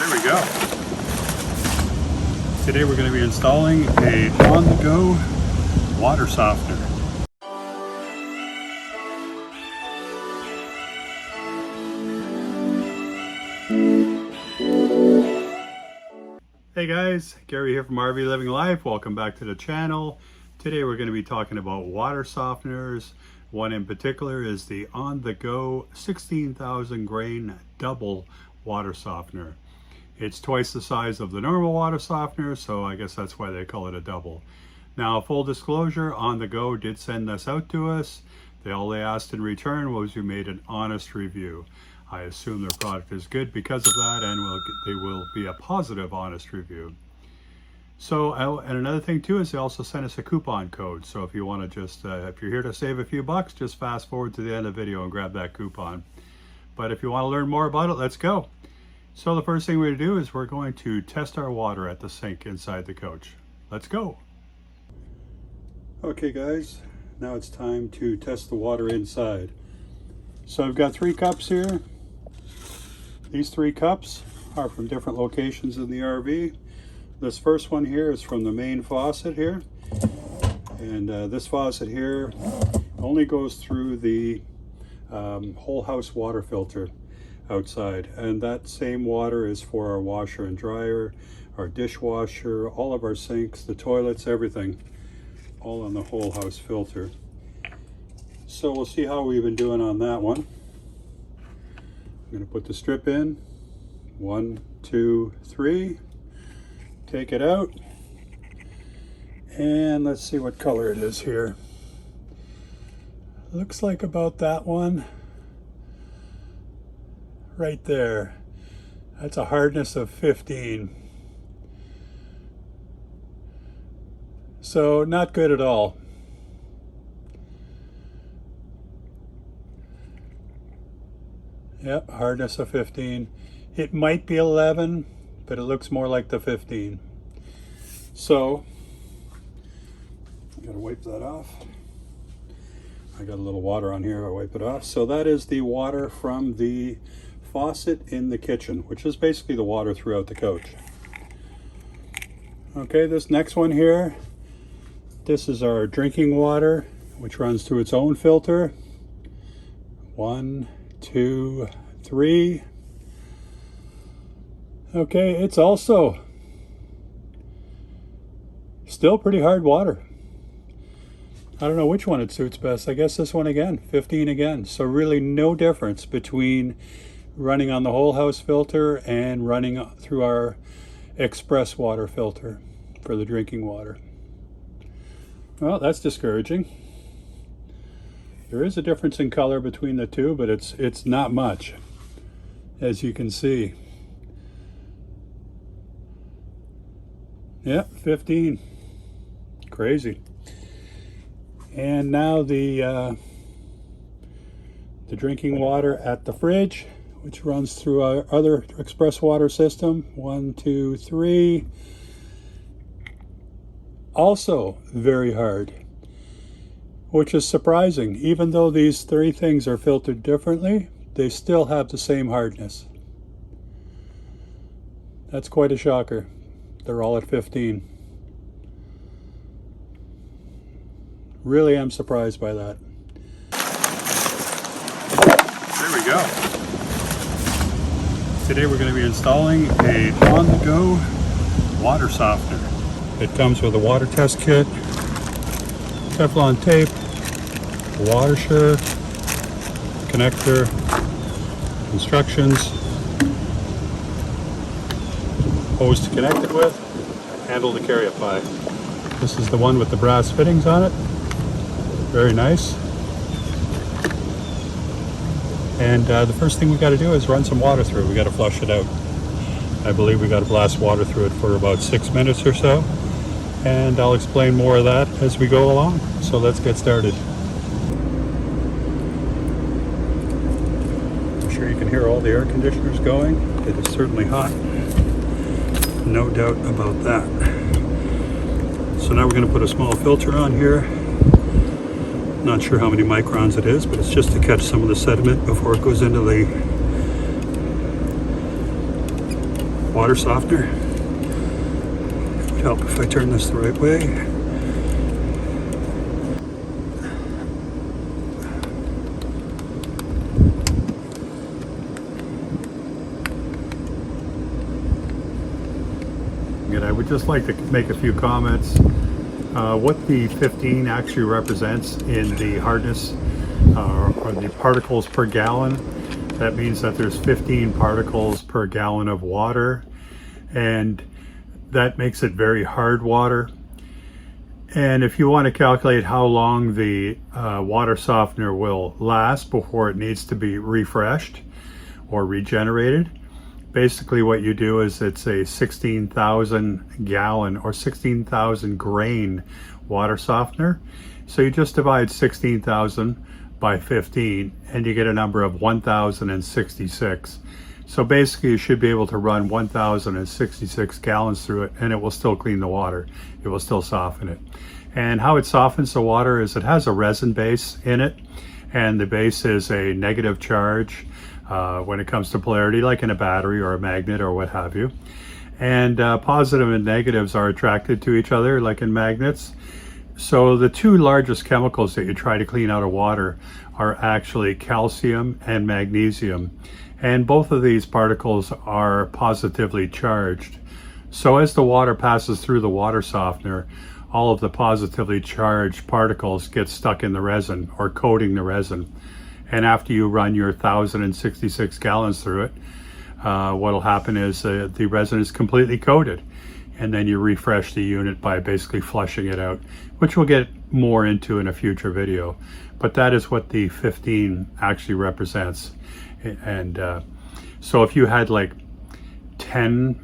There we go. Today we're going to be installing a on-the-go water softener. Hey guys, Gary here from RV Living Life. Welcome back to the channel. Today we're going to be talking about water softeners. One in particular is the on-the-go 16,000 grain double water softener. It's twice the size of the normal water softener, so I guess that's why they call it a double. Now, full disclosure, On The Go did send this out to us. All they asked in return was we made an honest review. I assume their product is good because of that, and they will be a positive, honest review. So, and another thing too is they also sent us a coupon code. So if you want to just, if you're here to save a few bucks, just fast forward to the end of the video and grab that coupon. But if you want to learn more about it, let's go. So the first thing we're going to do is we're going to test our water at the sink inside the coach. Let's go. Okay guys, now it's time to test the water inside. So I've got 3 cups here. These 3 cups are from different locations in the RV. This first one here is from the main faucet here. And this faucet here only goes through the whole house water filter outside, and that same water is for our washer and dryer, our dishwasher, all of our sinks, the toilets, everything, all on the whole house filter. So we'll see how we've been doing on that one. I'm going to put the strip in. 1, 2, 3. Take it out, and let's see what color it is here. Looks like about that one right there. That's a hardness of 15. So not good at all. Yep, hardness of 15. It might be 11, but it looks more like the 15. So I gotta wipe that off. I got a little water on here, I'll wipe it off. So that is the water from the faucet in the kitchen, which is basically the water throughout the coach. Okay, this next one here, this is our drinking water, which runs through its own filter. 1, 2, 3. Okay, it's also still pretty hard water. I don't know which one it suits best. I guess this one again, 15 again. So really no difference between running on the whole house filter and running through our express water filter for the drinking water. Well, that's discouraging. There is a difference in color between the two, but it's not much, as you can see. Yeah, 15. Crazy. And now the drinking water at the fridge, which runs through our other express water system. 1, 2, 3. Also very hard, which is surprising. Even though these 3 things are filtered differently, they still have the same hardness. That's quite a shocker. They're all at 15. Really am surprised by that. There we go. Today we're going to be installing a on-the-go water softener. It comes with a water test kit, Teflon tape, washer, connector, instructions, hose to connect it with, handle to carry it by. This is the one with the brass fittings on it. Very nice. And the first thing we got to do is run some water through it. We got to flush it out. I believe we got to blast water through it for about 6 minutes or so. And I'll explain more of that as we go along. So let's get started. I'm sure you can hear all the air conditioners going. It is certainly hot. No doubt about that. So now we're going to put a small filter on here. Not sure how many microns it is, but it's just to catch some of the sediment before it goes into the water softener. It would help if I turn this the right way. And I would just like to make a few comments. What the 15 actually represents in the hardness or the particles per gallon. That means that there's 15 particles per gallon of water, and that makes it very hard water. And if you want to calculate how long the water softener will last before it needs to be refreshed or regenerated, basically what you do is it's a 16,000 gallon or 16,000 grain water softener. So you just divide 16,000 by 15 and you get a number of 1,066. So basically you should be able to run 1,066 gallons through it and it will still clean the water. It will still soften it. And how it softens the water is it has a resin base in it, and the base is a negative charge when it comes to polarity, like in a battery or a magnet or what have you. And positive and negatives are attracted to each other like in magnets. So the two largest chemicals that you try to clean out of water are actually calcium and magnesium. And both of these particles are positively charged. So as the water passes through the water softener, all of the positively charged particles get stuck in the resin or coating the resin. And after you run your 1,066 gallons through it, what'll happen is the resin is completely coated. And then you refresh the unit by basically flushing it out, which we'll get more into in a future video. But that is what the 15 actually represents. And so if you had like 10,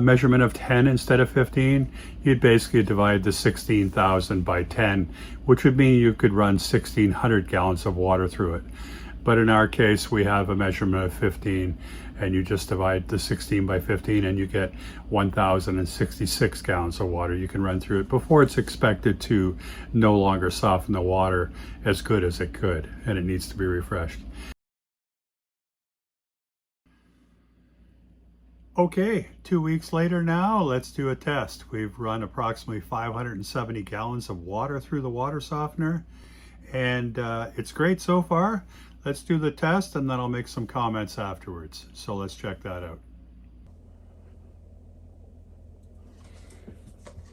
measurement of 10 instead of 15, you'd basically divide the 16,000 by 10, which would mean you could run 1,600 gallons of water through it. But in our case, we have a measurement of 15, and you just divide the 16 by 15 and you get 1,066 gallons of water you can run through it before it's expected to no longer soften the water as good as it could, and it needs to be refreshed. Okay, 2 weeks later now, let's do a test. We've run approximately 570 gallons of water through the water softener, and it's great so far. Let's do the test and then I'll make some comments afterwards. So let's check that out.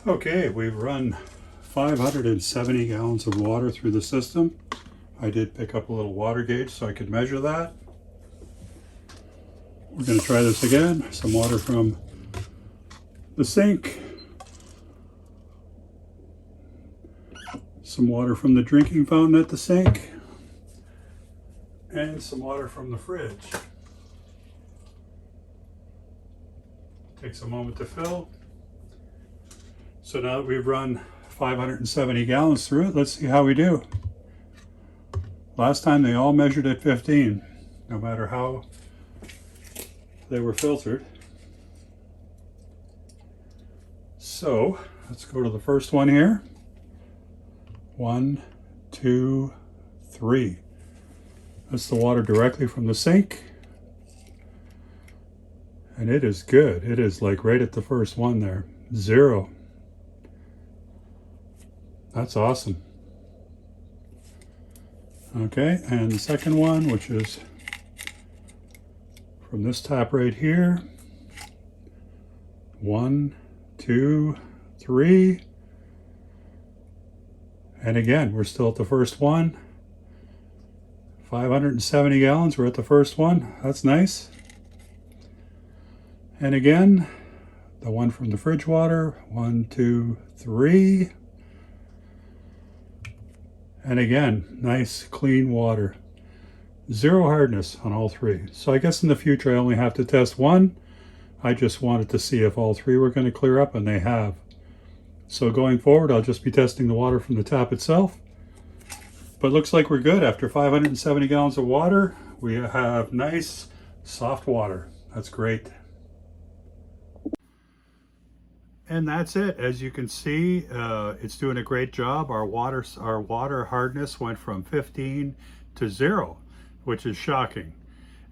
Okay, we've run 570 gallons of water through the system. I did pick up a little water gauge so I could measure that. We're going to try this again. Some water from the sink. Some water from the drinking fountain at the sink. And some water from the fridge. Takes a moment to fill. So now that we've run 570 gallons through it, let's see how we do. Last time they all measured at 15, no matter how they were filtered. So let's go to the first one here. 1, 2, 3. That's the water directly from the sink. And it is good. It is like right at the first one there. 0. That's awesome. Okay, and the second one, which is from this tap right here. 1, 2, 3. And again, we're still at the first one. 570 gallons, we're at the first one. That's nice. And again, the one from the fridge water. 1, 2, 3. And again, nice clean water. 0 hardness on all 3. So I guess in the future I only have to test 1. I just wanted to see if all 3 were going to clear up, and they have. So going forward, I'll just be testing the water from the tap itself. But looks like we're good. After 570 gallons of water, we have nice, soft water. That's great. And that's it. As you can see, it's doing a great job. Our water hardness went from 15 to 0, which is shocking.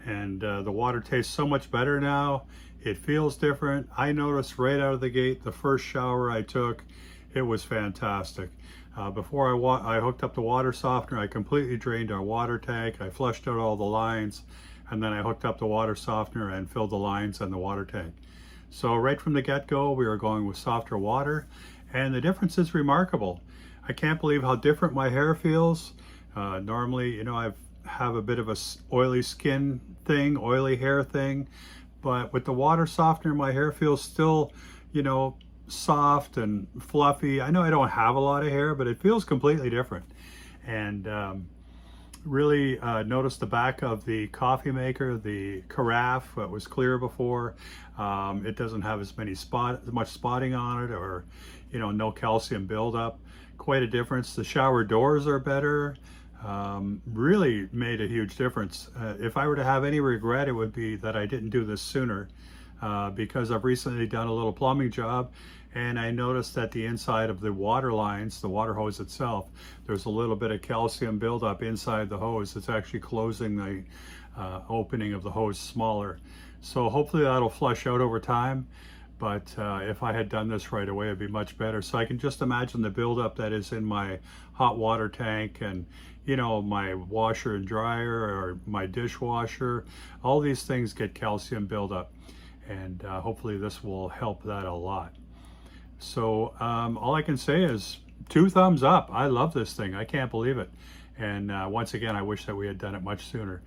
and the water tastes so much better now. It feels different. I noticed right out of the gate, the first shower I took, it was fantastic. Before I hooked up the water softener, I completely drained our water tank. I flushed out all the lines, and then I hooked up the water softener and filled the lines and the water tank. So right from the get-go, we were going with softer water, and the difference is remarkable. I can't believe how different my hair feels. Normally, you know, I have a bit of a oily skin thing, oily hair thing, but with the water softener, my hair feels still, you know, soft and fluffy. I know I don't have a lot of hair, but it feels completely different. And really noticed the back of the coffee maker, the carafe that was clear before. It doesn't have as much spotting on it, or, you know, no calcium buildup. Quite a difference. The shower doors are better. Really made a huge difference. If I were to have any regret, it would be that I didn't do this sooner, because I've recently done a little plumbing job, and I noticed that the inside of the water lines, the water hose itself, there's a little bit of calcium buildup inside the hose. It's actually closing the opening of the hose smaller. So hopefully that'll flush out over time. But if I had done this right away, it'd be much better. So I can just imagine the buildup that is in my hot water tank, and, you know, my washer and dryer, or my dishwasher. All these things get calcium buildup, and hopefully this will help that a lot. So all I can say is 2 thumbs up. I love this thing. I can't believe it. And once again, I wish that we had done it much sooner.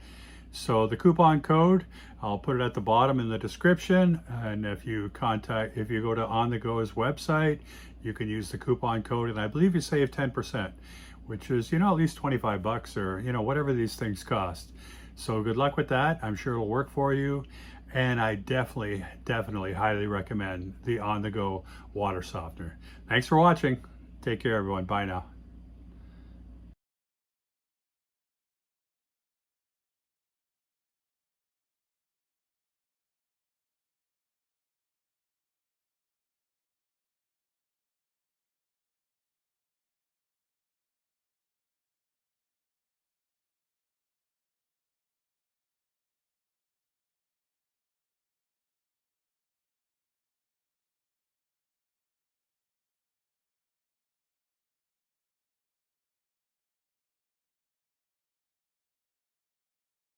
So the coupon code, I'll put it at the bottom in the description. And if you go to On The Go's website, you can use the coupon code, and I believe you save 10%, which is, you know, at least 25 bucks, or, you know, whatever these things cost. So good luck with that. I'm sure it'll work for you. And I definitely highly recommend the On The Go water softener. Thanks for watching. Take care, everyone. Bye now.